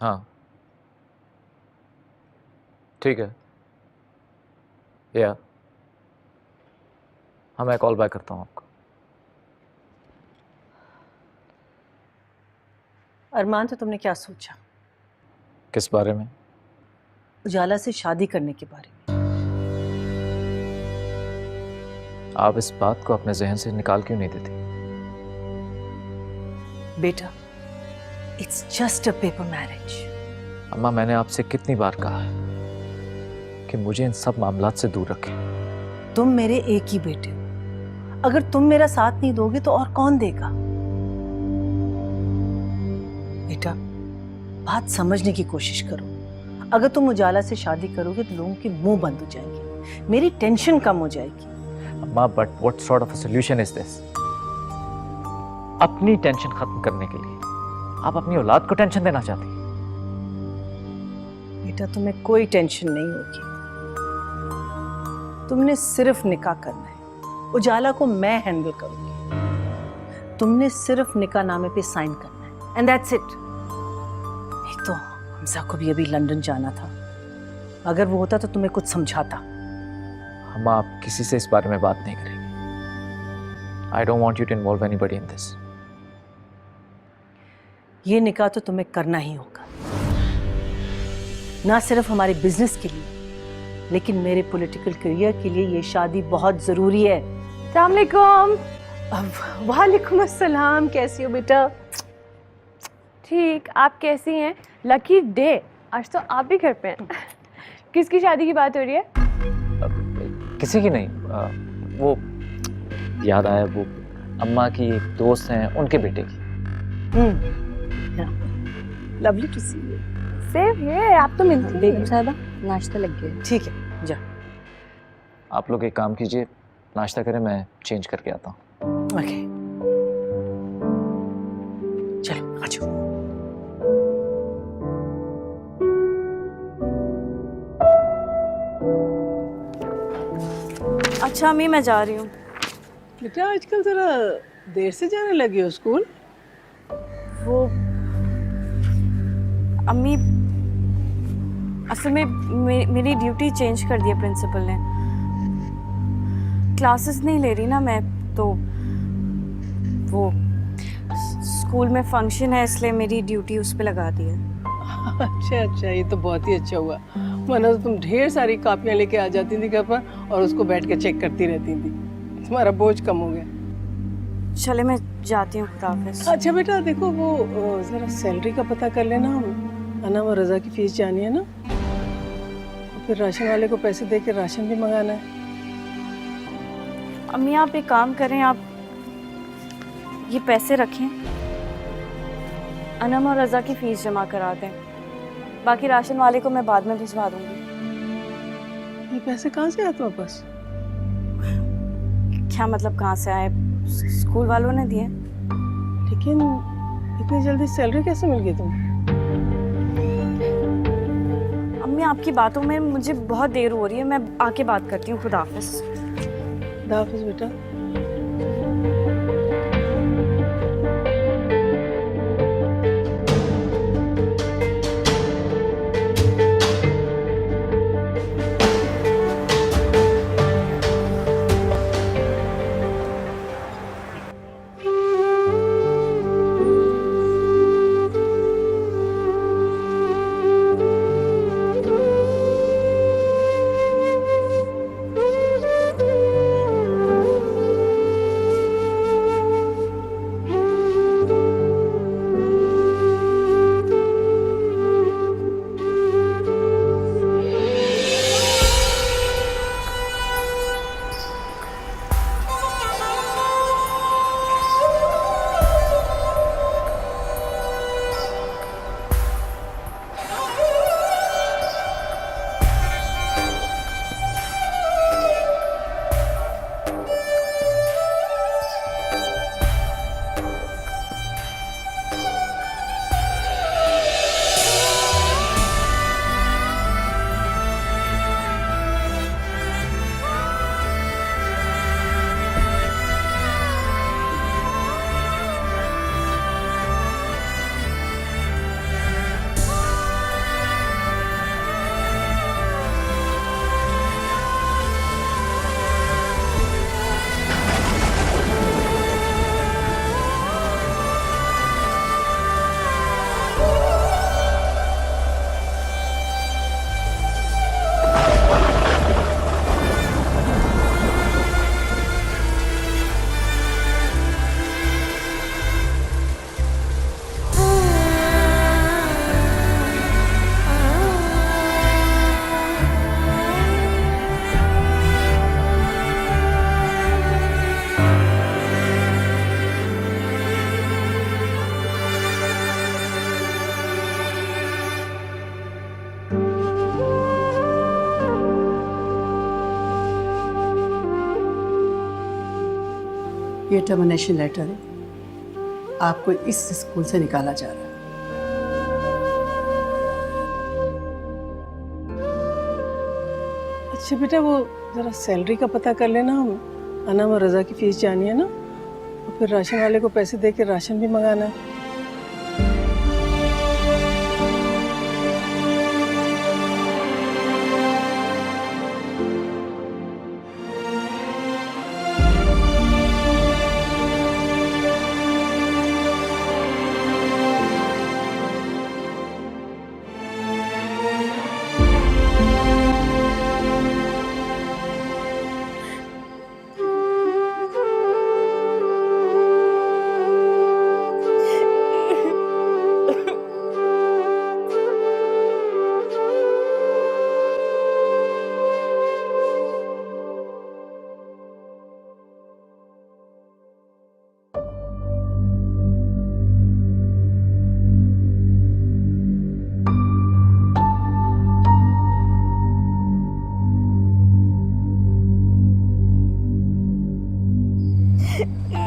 हाँ ठीक है, या हाँ मैं कॉल बैक करता हूँ आपको। अरमान, तो तुमने क्या सोचा? किस बारे में? उजाला से शादी करने के बारे में। आप इस बात को अपने जहन से निकाल क्यों नहीं देती? बेटा, it's just a paper marriage. अम्मा, मैंने आपसे कितनी बार कहा है कि मुझे इन सब मामलात से दूर रखें। तुम मेरे एक ही बेटे हो, अगर तुम मेरा साथ नहीं दोगे तो और कौन देगा? बेटा, बात समझने की कोशिश करो। अगर तुम उजाला से शादी करोगे तो लोगों के मुंह बंद हो जाएंगे, मेरी टेंशन कम हो जाएगी। अम्मा, but what sort of a solution is this? अपनी टेंशन खत्म करने के लिए आप अपनी औलाद को टेंशन देना चाहती हैं? बेटा, तुम्हें कोई टेंशन नहीं होगी। तुमने सिर्फ निकाह करना है, उजाला को मैं हैंडल करूंगी। तुमने सिर्फ निकाह नामे पे साइन करना है, एंड दैट्स इट। एक तो हमजा को भी अभी लंदन जाना था, अगर वो होता तो तुम्हें कुछ समझाता। अम्मा, आप किसी से इस बारे में बात नहीं करेंगे। I don't want you to involve anybody in this. ये निकाह तो तुम्हें करना ही होगा, ना सिर्फ हमारे बिजनेस के लिए, लेकिन मेरे पॉलिटिकल करियर के लिए ये शादी बहुत जरूरी है। अस्सलाम वालेकुम। वालेकुम अस्सलाम, कैसी हो बेटा? ठीक, आप कैसी हैं? लकी डे, आज तो आप भी घर पे हैं। किसकी शादी की बात हो रही है? किसी की नहीं, वो याद आया, वो अम्मा की एक दोस्त हैं, उनके बेटे की। Lovely to see you. सेव है, आप तो मिलती बेगम साहबा, नाश्ता लग गया। ठीक है, जा। आप लोग एक काम कीजिए, नाश्ता करें, मैं चेंज करके आता हूँ। ओके, चलो आ जाओ। अच्छा अम्मी, मैं जा रही हूँ। बेटा, आजकल जरा देर से जाने लगी हो स्कूल। वो अम्मी, असल में मेरी ड्यूटी चेंज कर दी है प्रिंसिपल ने। क्लासेस नहीं ले रही ना मैं, तो वो स्कूल में फंक्शन है, इसलिए मेरी ड्यूटी उस पे लगा दी है। अच्छा अच्छा, ये तो बहुत ही अच्छा हुआ, वरना तो तुम ढेर सारी कापियां लेके आ जाती थी घर पर और उसको बैठ के चेक करती रहती थी। तुम्हारा बोझ कम हो गया। चले, मैं जाती हूँ, खुदा हाफिज़। अच्छा बेटा, देखो वो जरा सैलरी का पता कर लेना। अनम और रजा की फीस जानी है ना, तो फिर राशन वाले को पैसे दे के राशन भी मंगाना है। अम्मी, आप एक काम करें, आप ये पैसे रखें, अनम और रजा की फीस जमा करा दें, बाकी राशन वाले को मैं बाद में भिजवा दूंगी। ये पैसे कहाँ से आए तुम्हारे पास? क्या मतलब कहाँ से आए? स्कूल वालों ने दिए। लेकिन इतनी जल्दी सैलरी कैसे मिल गई तुम्हें? अम्मी, आपकी बातों में मुझे बहुत देर हो रही है, मैं आके बात करती हूँ। खुदा हाफिज़। खुदा हाफिज़ बेटा। ये टर्मिनेशन लेटर है। आपको इस स्कूल से निकाला जा रहा है। अच्छा बेटा, वो ज़रा सैलरी का पता कर लेना। हम अनम और रज़ा की फ़ीस जानी है ना, और फिर राशन वाले को पैसे दे के राशन भी मंगाना है।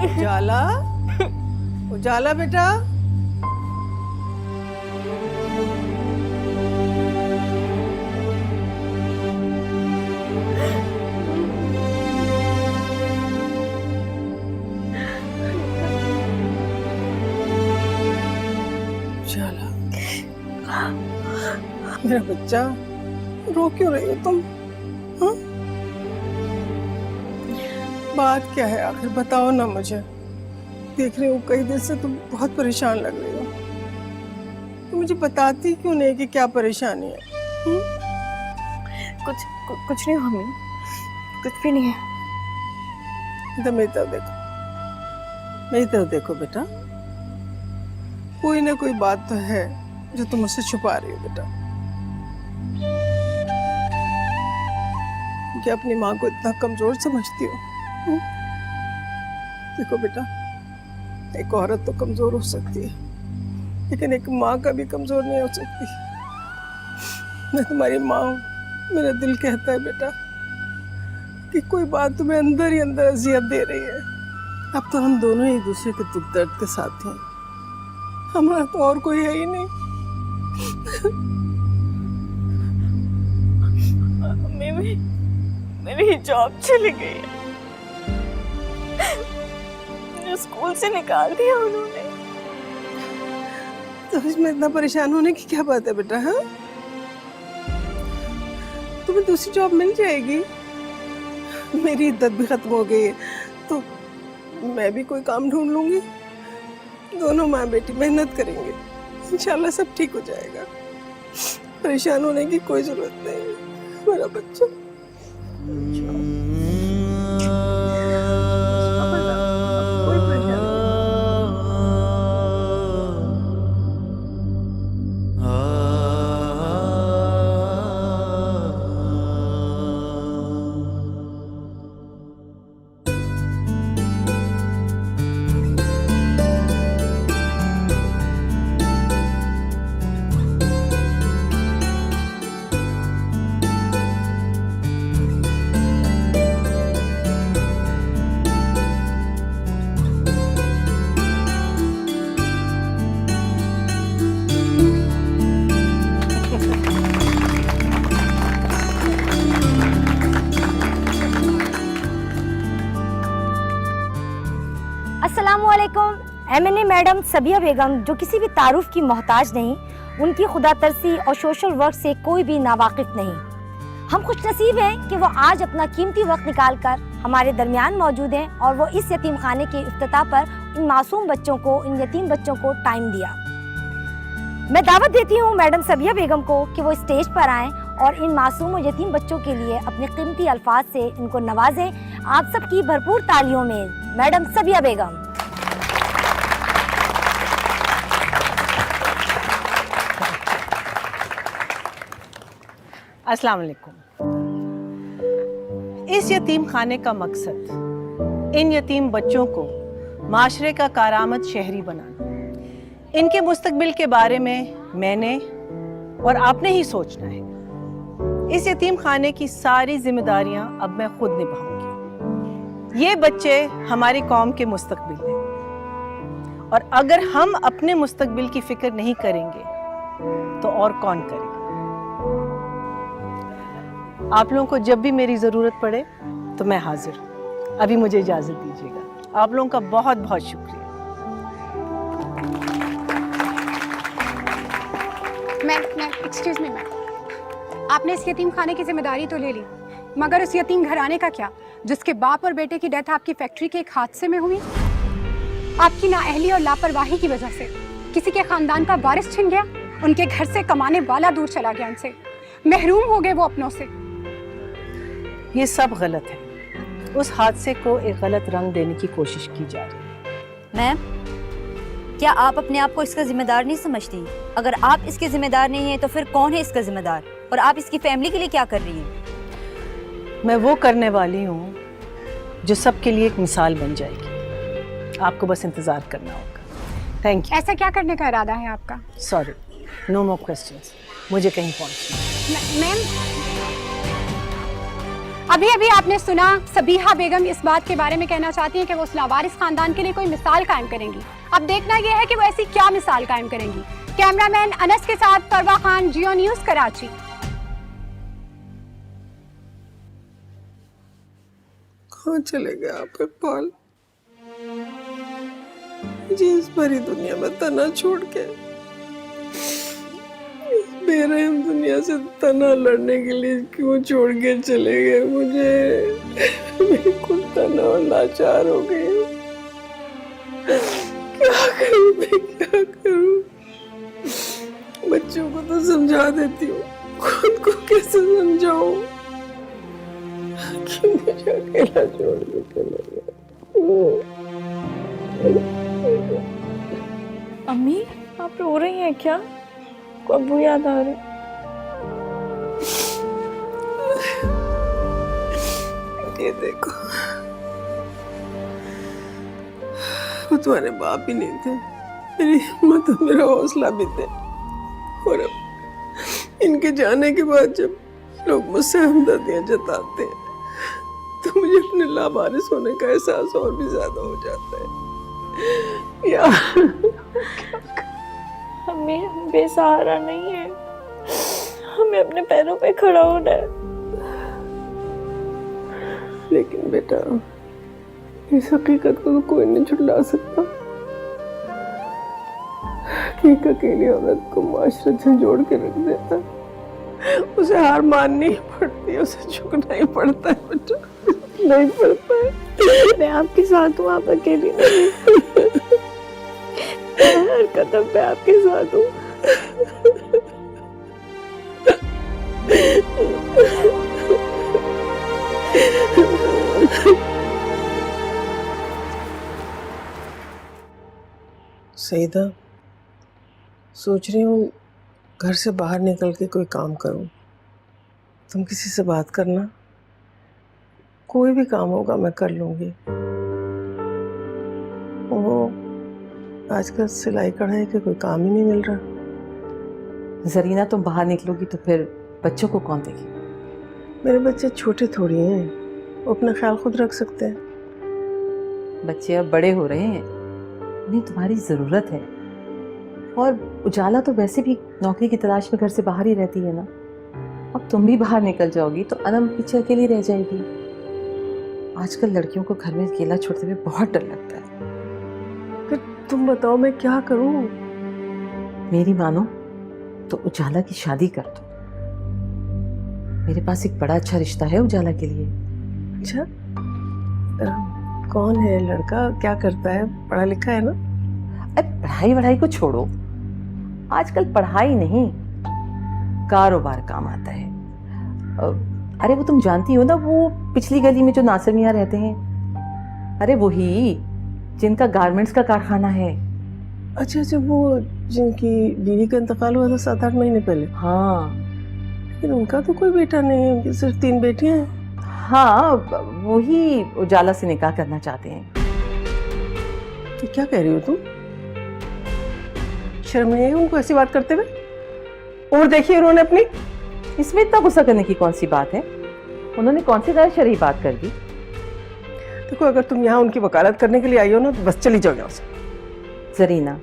उजाला, उजाला बेटा। उजाला, मेरा बच्चा, रो क्यों रही हो तुम? हाँ? बात क्या है आखिर, बताओ ना मुझे। देख रही हूँ कई दिन से तुम बहुत परेशान लग रही हो। तो मुझे बताती क्यों नहीं कि क्या परेशानी है? कुछ नहीं मम्मी, कुछ भी नहीं है। इधर मेरी तरफ देखो, मेरी तरफ देखो बेटा। कोई ना कोई बात तो है जो तुम मुझसे छुपा रही हो बेटा। क्या अपनी माँ को इतना कमजोर समझती हो? देखो बेटा, एक औरत तो कमजोर हो सकती है, लेकिन एक माँ कभी कमजोर नहीं हो सकती। मैं तुम्हारी माँ हूँ, मेरा दिल कहता है बेटा कि कोई बात तुम्हें अंदर ही अंदर अजियत दे रही है। अब तो हम दोनों एक दूसरे के दुख दर्द के साथ हैं, हमारा तो और कोई है ही नहीं। मेरी जॉब चली गई है, मुझे स्कूल से निकाल दिया उन्होंने। तो इसमें इतना परेशान होने की क्या बात है बेटा? हाँ, तुम्हें दूसरी जॉब मिल जाएगी। मेरी इद्दत भी खत्म हो गई है, तो मैं भी कोई काम ढूंढ लूंगी। दोनों माँ बेटी मेहनत करेंगे, इंशाल्लाह सब ठीक हो जाएगा। परेशान होने की कोई जरूरत नहीं है मेरा बच्चा। कोई परेशानी नहीं। अस्सलामुअलैकुम। एमएनए मैडम सबिया बेगम, जो किसी भी तारुफ की मोहताज नहीं, उनकी खुदा तरसी और सोशल वर्क से कोई भी नावाकिफ नहीं। हम खुश नसीब हैं कि वो आज अपना कीमती वक्त निकाल कर हमारे दरमियान मौजूद हैं और वो इस यतीम खाने के इफ्तिताह पर इन मासूम बच्चों को, इन यतीम बच्चों को टाइम दिया। मैं दावत देती हूँ मैडम सबिया बेगम को कि वो स्टेज पर आएँ और इन मासूम और यतीम बच्चों के लिए अपने कीमती अल्फाज से इनको नवाजें। आप सबकी भरपूर तालियों में मैडम सबिया बेगम। अस्सलाम वालेकुम। इस यतीम खाने का मकसद इन यतीम बच्चों को माशरे का कारामद शहरी बनाना। इनके मुस्तकबिल के बारे में मैंने और आपने ही सोचना है। इस यतीम खाने की सारी जिम्मेदारियां अब मैं खुद निभाऊंगी। ये बच्चे हमारी कौम के मुस्तकबिल हैं और अगर हम अपने मुस्तकबिल की फिक्र नहीं करेंगे तो और कौन करेगा? आप लोगों को जब भी मेरी जरूरत पड़े तो मैं हाजिर हूं। अभी मुझे इजाजत दीजिएगा। आप लोगों का बहुत बहुत शुक्रिया। मैम एक्सक्यूज मी मैम, आपने इस यतीम खाने की जिम्मेदारी तो ले ली, मगर उस यतीम घराने का क्या जिसके बाप और बेटे की डेथ आपकी फैक्ट्री के एक हादसे में हुई? आपकी नाअहली और लापरवाही की वजह से किसी के खानदान का वारिस छिन गया, उनके घर से कमाने वाला दूर चला गया, उनसे महरूम हो गए वो अपनों से। ये सब गलत है। उस हादसे को एक गलत रंग देने की कोशिश की जा रही है। मैम, क्या आप अपने आप को इसका जिम्मेदार नहीं समझती? अगर आप इसके जिम्मेदार नहीं हैं तो फिर कौन है इसका जिम्मेदार? और आप इसकी फैमिली के लिए क्या कर रही हैं? मैं वो करने वाली हूँ जो सबके लिए एक मिसाल बन जाएगी। आपको बस इंतजार करना होगा। Thank you. ऐसा क्या करने का इरादा है आपका? Sorry, no more questions. मुझे कहीं पहुंचना है। मैम, अभी अभी आपने सुना सबीहा बेगम इस बात के बारे में कहना चाहती हैं कि वो उस लावारिस खानदान के लिए कोई मिसाल कायम करेंगी। अब देखना यह है कि वो ऐसी क्या मिसाल कायम करेंगी। कैमरामैन अनस के साथ परवा खान, जियो न्यूज़, कराची। कहाँ चले गए आप इकबाल? मुझे इस भरी दुनिया में तना छोड़ के इस बेरहम दुनिया से तना लड़ने के लिए क्यों छोड़ के चले गए मुझे? मैं खुद तना और लाचार हो गई हूँ। क्या करूँ मैं, क्या करूँ? बच्चों को तो समझा देती हूँ, खुद को कैसे समझाऊं कि मुझे अकेला छोड़ के चले गए? अम्मी, आप रो रही हैं क्या? को अब्बू याद आ रहे? ये देखो, वो तुम्हारे बाप ही नहीं थे, मेरी हिम्मत और मेरा हौसला भी थे। और अब इनके जाने के बाद जब लोग मुझसे हमदर्दियां जताते हैं तो मुझे अपने लावारिस होने का एहसास और भी ज्यादा हो जाता है। यार, अम्मी, हम बेसहारा नहीं है, हमें अपने पैरों पे खड़ा होना है। लेकिन बेटा, इस हकीकत को तो कोई नहीं छुटला सकता कि एक अकेली औरत को माशरा झंझोड़ के रख देता। उसे हार माननी ही पड़ती है, उसे झुकना ही पड़ता है बेटा, नहीं पड़ता है। मैं आपके साथ हूँ, आप अकेली नहीं। हर कदम पे आपके साथ हूँ। सईदा, सोच रही हूँ घर से बाहर निकल के कोई काम करूँ। तुम किसी से बात करना, कोई भी काम होगा मैं कर लूँगी। वो आजकल सिलाई कढ़ाई का कोई काम ही नहीं मिल रहा। जरीना, तुम बाहर निकलोगी तो फिर बच्चों को कौन देखेगा? मेरे बच्चे छोटे थोड़ी हैं, वो अपना ख्याल खुद रख सकते हैं। बच्चे अब बड़े हो रहे हैं, उन्हें तुम्हारी ज़रूरत है। और उजाला तो वैसे भी नौकरी की तलाश में घर से बाहर ही रहती है ना। अब तुम भी बाहर निकल जाओगी तो अनम पीछे अकेली रह जाएगी। आजकल लड़कियों को घर में अकेला छोड़ते हुए बहुत डर लगता है। फिर तुम बताओ मैं क्या करूं? मेरी मानो तो उजाला की शादी कर दो। मेरे पास एक बड़ा अच्छा रिश्ता है उजाला के लिए। अच्छा, कौन है लड़का, क्या करता है, पढ़ा लिखा है ना? अरे पढ़ाई वढ़ाई को छोड़ो, आजकल पढ़ाई नहीं कारोबार काम आता है। अरे वो तुम जानती हो ना, वो पिछली गली में जो नासिर मियाँ रहते हैं, अरे वही जिनका गारमेंट्स का कारखाना है। अच्छा अच्छा, वो जिनकी बीवी का इंतकाल हुआ था 7-8 महीने पहले। हाँ, लेकिन उनका तो कोई बेटा नहीं है, उनकी सिर्फ 3 बेटियां हैं। हाँ, वही उजाला से निकाह करना चाहते हैं। तो क्या कह रही हो तुम? शर्म नहीं आई उनको ऐसी बात करते हुए? और देखिए उन्होंने अपनी, इसमें इतना गुस्सा करने की कौन सी बात है? उन्होंने कौन सी गैर शरई बात कर दी? देखो, अगर तुम यहाँ उनकी वकालत करने के लिए आई हो ना, तो बस चली जाओ यहाँ से। जरीना,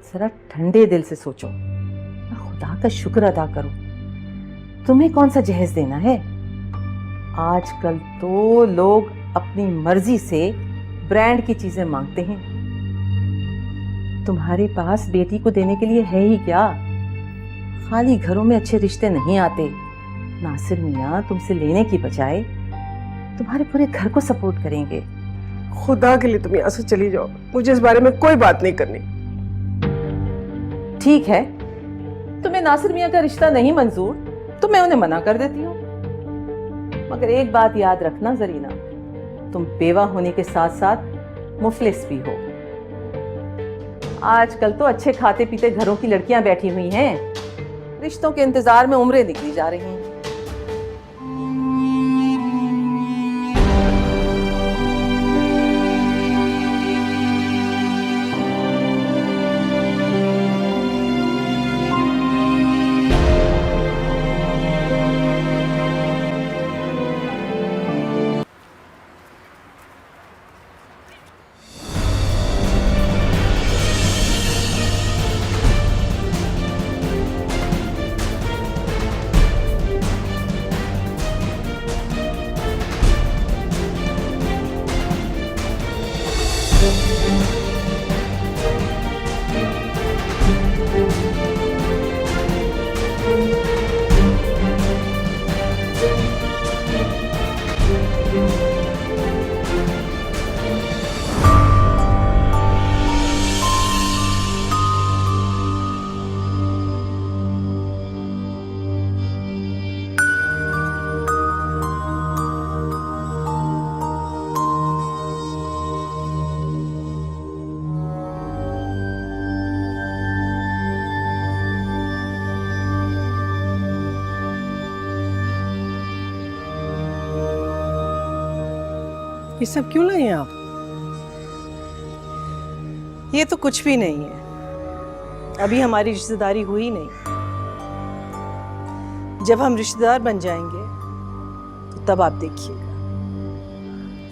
जरा ठंडे दिल से सोचो और खुदा का शुक्र अदा करो। तुम्हें कौन सा जहेज देना है? आजकल तो लोग अपनी मर्जी से ब्रांड की चीजें मांगते हैं। तुम्हारे पास बेटी को देने के लिए है ही क्या? खाली घरों में अच्छे रिश्ते नहीं आते। नासिर मियाँ तुमसे लेने की बजाय तुम्हारे पूरे घर को सपोर्ट करेंगे। खुदा के लिए तुम यहाँ से चली जाओ, मुझे इस बारे में कोई बात नहीं करनी। ठीक है, तुम्हें नासिर मियाँ का रिश्ता नहीं मंजूर तो मैं उन्हें मना कर देती हूँ। मगर एक बात याद रखना जरीना, तुम बेवा होने के साथ साथ मुफलिस भी हो। आजकल तो अच्छे खाते पीते घरों की लड़कियां बैठी हुई हैं, रिश्तों के इंतजार में उम्रें निकली जा रही हैं। ये सब क्यों लाए हैं आप? ये तो कुछ भी नहीं है, अभी हमारी रिश्तेदारी हुई नहीं। जब हम रिश्तेदार बन जाएंगे तो तब आप देखिएगा।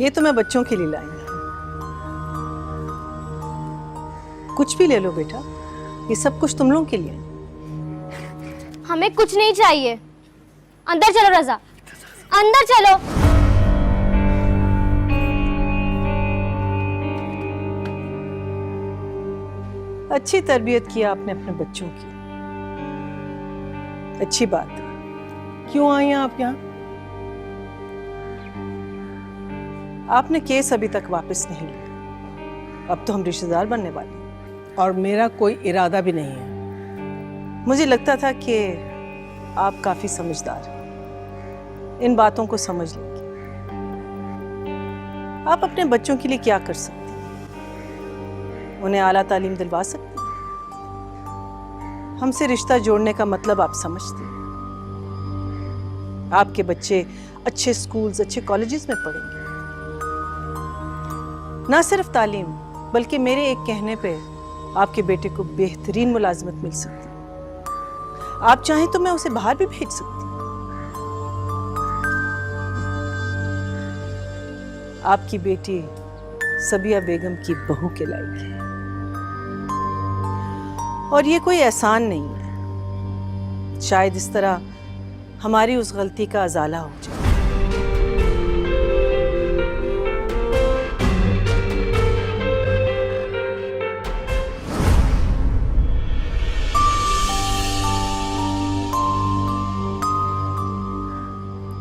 ये तो मैं बच्चों के लिए लाई हूं। कुछ भी ले लो बेटा, ये सब कुछ तुम लोगों के लिए। हमें कुछ नहीं चाहिए। अंदर चलो रजा, अंदर चलो। अच्छी तरबियत किया आपने अपने बच्चों की, अच्छी बात है। क्यों आई हैं आप यहाँ? आपने केस अभी तक वापस नहीं लिया, अब तो हम रिश्तेदार बनने वाले हैं और मेरा कोई इरादा भी नहीं है। मुझे लगता था कि आप काफी समझदार हैं, इन बातों को समझ लेंगे। आप अपने बच्चों के लिए क्या कर सकते हैं? उन्हें आला तालीम दिलवा सकते हैं। हमसे रिश्ता जोड़ने का मतलब आप समझते हैं। आपके बच्चे अच्छे स्कूल्स, अच्छे कॉलेजेस में पढ़ेंगे। ना सिर्फ तालीम, बल्कि मेरे एक कहने पे आपके बेटे को बेहतरीन मुलाजमत मिल सकती है। आप चाहें तो मैं उसे बाहर भी भेज सकती हूँ। आपकी बेटी सबिया बेगम की बहू कहलाएगी। और ये कोई एहसान नहीं है, शायद इस तरह हमारी उस गलती का अजाला हो जाए।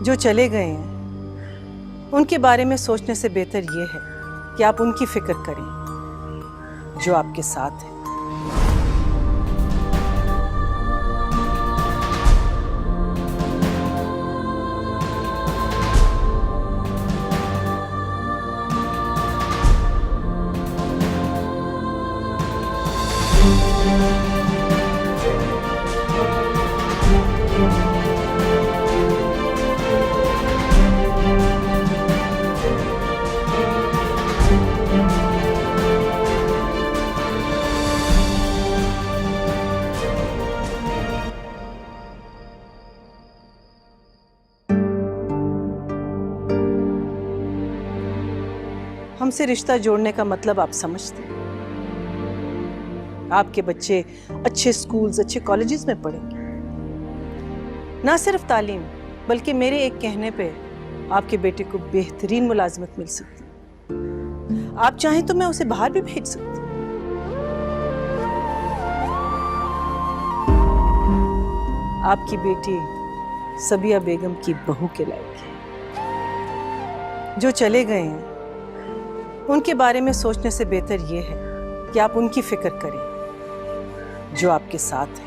जो चले गए हैं उनके बारे में सोचने से बेहतर ये है कि आप उनकी फिक्र करें जो आपके साथ है। हमसे रिश्ता जोड़ने का मतलब आप समझते हैं। आपके बच्चे अच्छे स्कूल्स, अच्छे कॉलेजेस में पढ़ेंगे। ना सिर्फ तालीम, बल्कि मेरे एक कहने पे आपके बेटे को बेहतरीन मुलाजमत मिल सकती है। आप चाहें तो मैं उसे बाहर भी भेज सकती हूँ। आपकी बेटी सबिया बेगम की बहू के लायक है। जो चले गए हैं उनके बारे में सोचने से बेहतर यह है कि आप उनकी फिक्र करें जो आपके साथ है।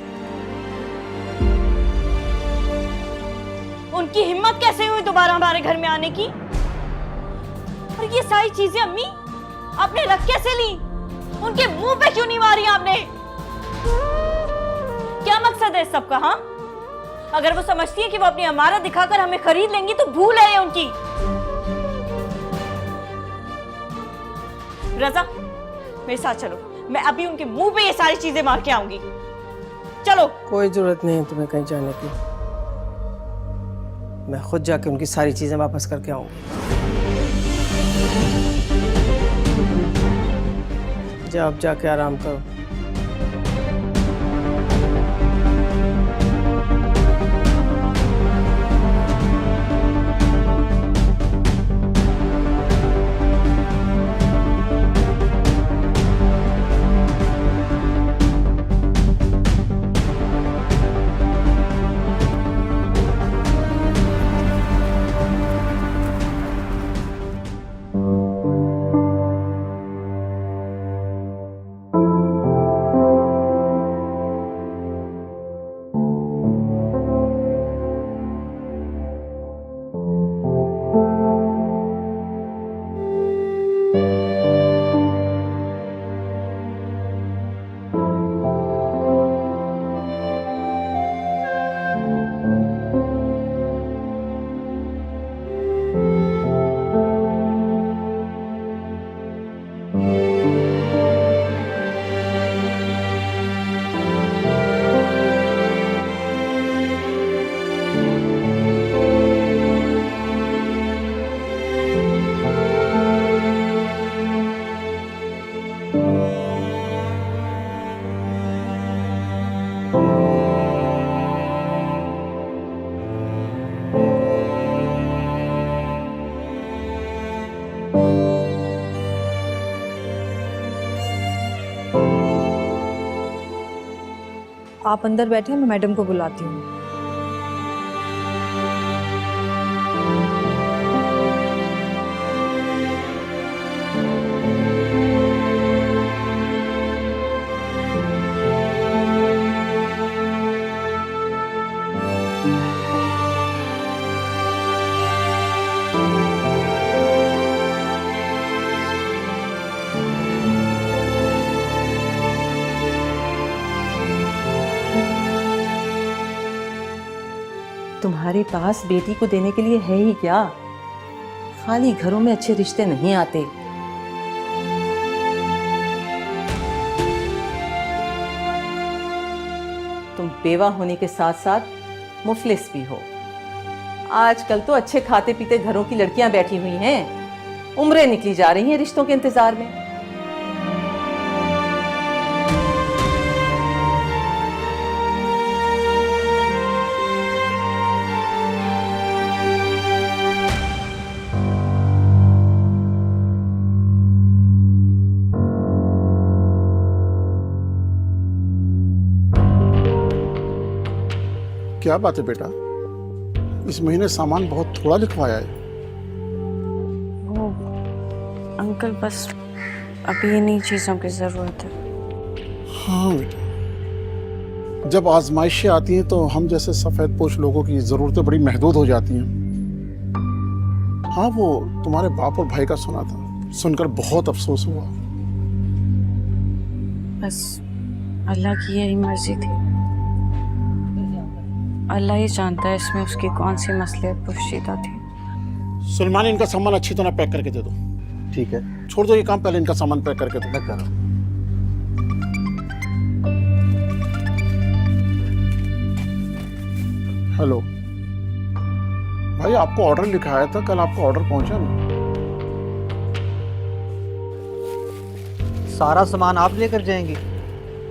उनकी हिम्मत कैसे हुई दोबारा हमारे घर में आने की? और ये सारी चीजें अम्मी आपने रख कैसे ली? उनके मुंह पे क्यों नहीं मारी आपने? क्या मकसद है इस सबका? हाँ, अगर वो समझती है कि वो अपनी अमारत दिखाकर हमें खरीद लेंगी तो भूल है ये उनकी। रजा, मेरे साथ चलो, मैं अभी उनके मुंह पे ये सारी चीजें मार के आऊंगी। चलो। कोई जरूरत नहीं है तुम्हें कहीं जाने की, मैं खुद जाके उनकी सारी चीजें वापस करके आऊंगी। जाओ अब जाके आराम करो। आप अंदर बैठे, मैं मैडम को बुलाती हूँ। तुम्हारे पास बेटी को देने के लिए है ही क्या? खाली घरों में अच्छे रिश्ते नहीं आते। तुम बेवा होने के साथ साथ मुफलिस भी हो। आजकल तो अच्छे खाते पीते घरों की लड़कियां बैठी हुई हैं, उम्रें निकली जा रही हैं रिश्तों के इंतजार में। क्या बात है बेटा, इस महीने सामान बहुत थोड़ा लिखवाया है। वो अंकल, बस अभी इन्हीं चीज़ों की ज़रूरत है। हाँ बेटा, जब आजमाइशें आती हैं तो हम जैसे सफ़ेद पोश लोगों की ज़रूरतें बड़ी महदूद हो जाती हैं। हाँ, वो तुम्हारे बाप और भाई का सुना था, सुनकर बहुत अफसोस हुआ। बस अल्लाह की यही मर्जी थी। अल्लाह ही जानता है इसमें उसकी कौन सी मसलियत पोशीदा थी। सुलेमान, इनका सामान अच्छी तरह पैक करके दे दो। ठीक है, छोड़ दो ये काम, पहले इनका सामान पैक करके दो। मैं कर रहा हूँ। हेलो भाई, आपको ऑर्डर लिखाया था, कल आपका ऑर्डर पहुंचा नहीं? सारा सामान आप लेकर जाएंगी?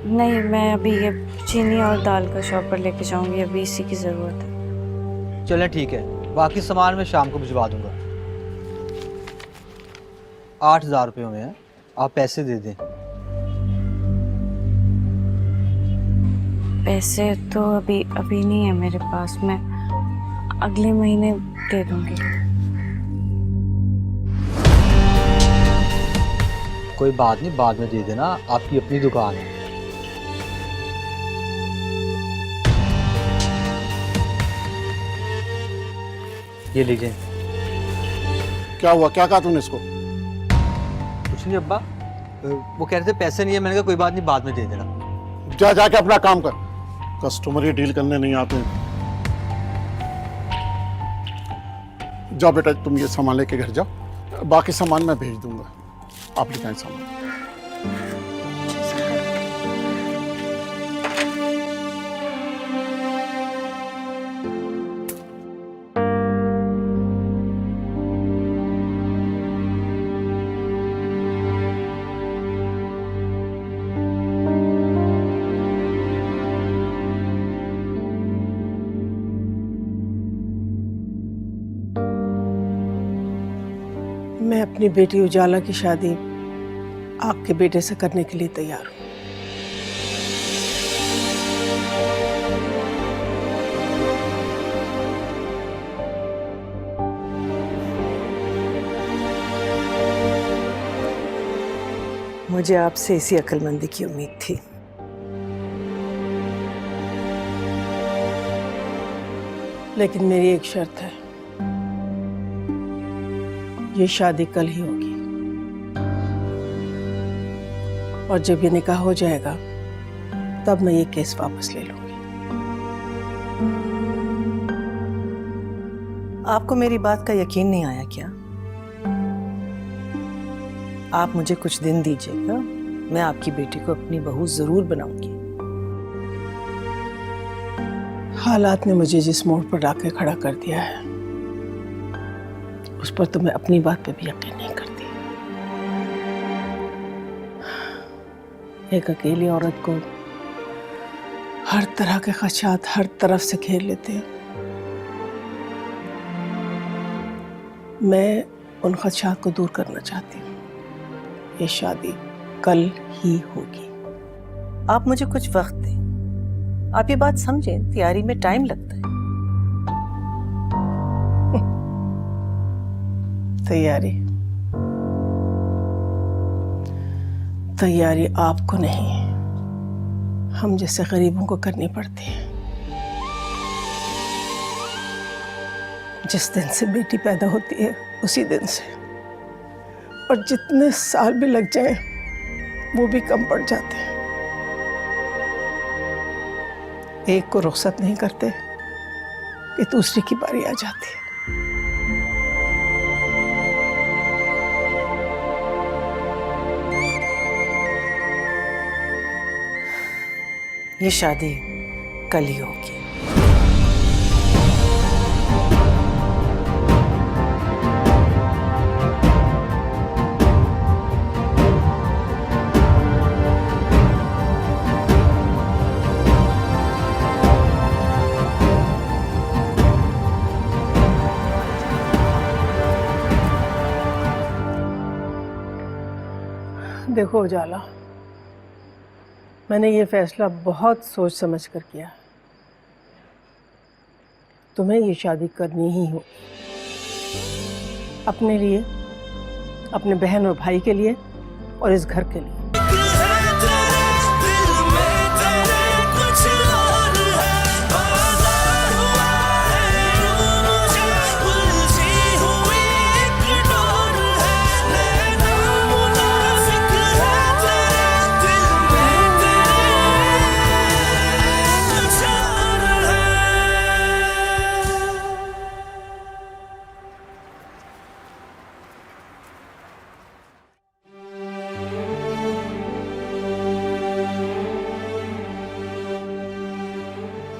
नहीं, मैं अभी ये चीनी और दाल का शॉप पर लेके जाऊंगी, अभी इसी की ज़रूरत है। चलें ठीक है, बाकी सामान मैं शाम को भिजवा दूंगा। 8,000 रुपये हुए हैं, आप पैसे दे दें। पैसे तो अभी नहीं है मेरे पास, मैं अगले महीने दे दूंगी। कोई बात नहीं, बाद में दे देना, आपकी अपनी दुकान है। ये लीजिए। क्या हुआ, क्या कहा तूने इसको? कुछ नहीं अब्बा, वो कह रहे थे पैसे नहीं है, मैंने कहा कोई बात नहीं, बाद में दे देना। जा जाके अपना काम कर, कस्टमर ही डील करने नहीं आते हैं। जाओ बेटा, तुम ये सामान लेके घर जाओ, बाकी सामान मैं भेज दूंगा। आप लेके आए सामान। मैं अपनी बेटी उजाला की शादी आपके बेटे से करने के लिए तैयार हूँ। मुझे आपसे इसी अक्लमंदी की उम्मीद थी। लेकिन मेरी एक शर्त है, ये शादी कल ही होगी, और जब ये निकाह हो जाएगा तब मैं ये केस वापस ले लूंगी। आपको मेरी बात का यकीन नहीं आया क्या? आप मुझे कुछ दिन दीजिएगा, मैं आपकी बेटी को अपनी बहू जरूर बनाऊंगी। हालात ने मुझे जिस मोड़ पर लाके खड़ा कर दिया है, उस पर तो मैं अपनी बात पे भी यकीन नहीं करती। एक अकेली औरत को हर तरह के खदशात हर तरफ से घेर लेते हैं। मैं उन खदशात को दूर करना चाहती हूँ। ये शादी कल ही होगी। आप मुझे कुछ वक्त दें। आप ये बात समझें, तैयारी में टाइम लगता है। तैयारी आपको नहीं, हम जैसे गरीबों को करनी पड़ती है। जिस दिन से बेटी पैदा होती है उसी दिन से, और जितने साल भी लग जाए वो भी कम पड़ जाते हैं। एक को रुखसत नहीं करते कि दूसरी की बारी आ जाती है। ये शादी कल ही होगी। देखो उजाला, मैंने ये फैसला बहुत सोच समझ कर किया। तुम्हें ये शादी करनी ही होगी, अपने लिए, अपने बहन और भाई के लिए, और इस घर के लिए।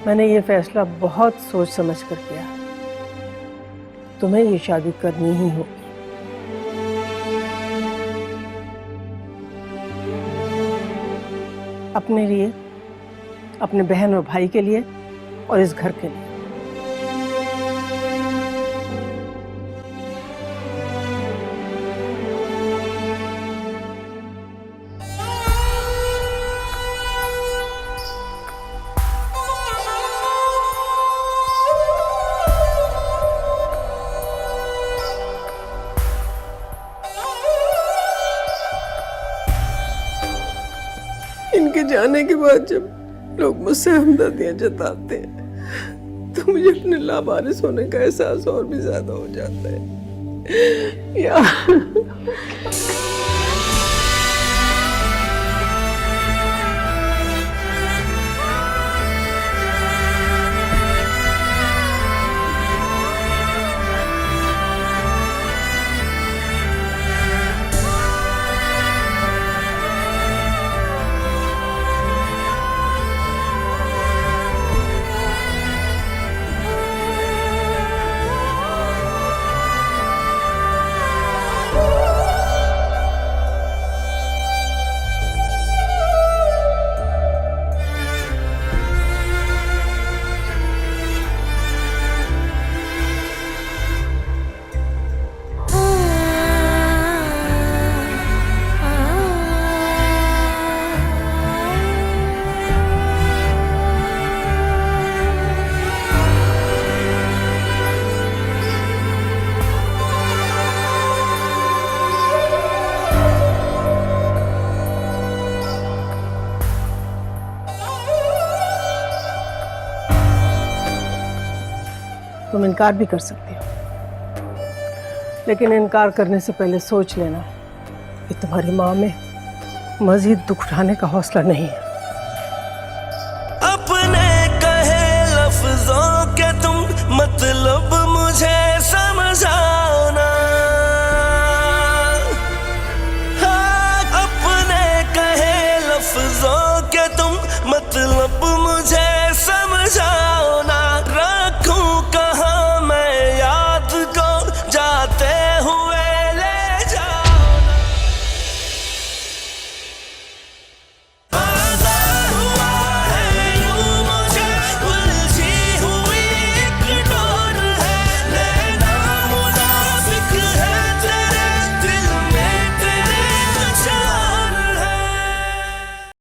मैंने ये फैसला बहुत सोच समझ कर किया। तुम्हें ये शादी करनी ही होगी। अपने लिए, अपने बहन और भाई के लिए और इस घर के लिए। इनके जाने के बाद जब लोग मुझसे हमदर्दियां जताते हैं तो मुझे अपने लावारिस होने का एहसास और भी ज्यादा हो जाता है यार। तुम इनकार भी कर सकती हो, लेकिन इनकार करने से पहले सोच लेना कि तुम्हारी माँ में मजीद दुख उठाने का हौसला नहीं है।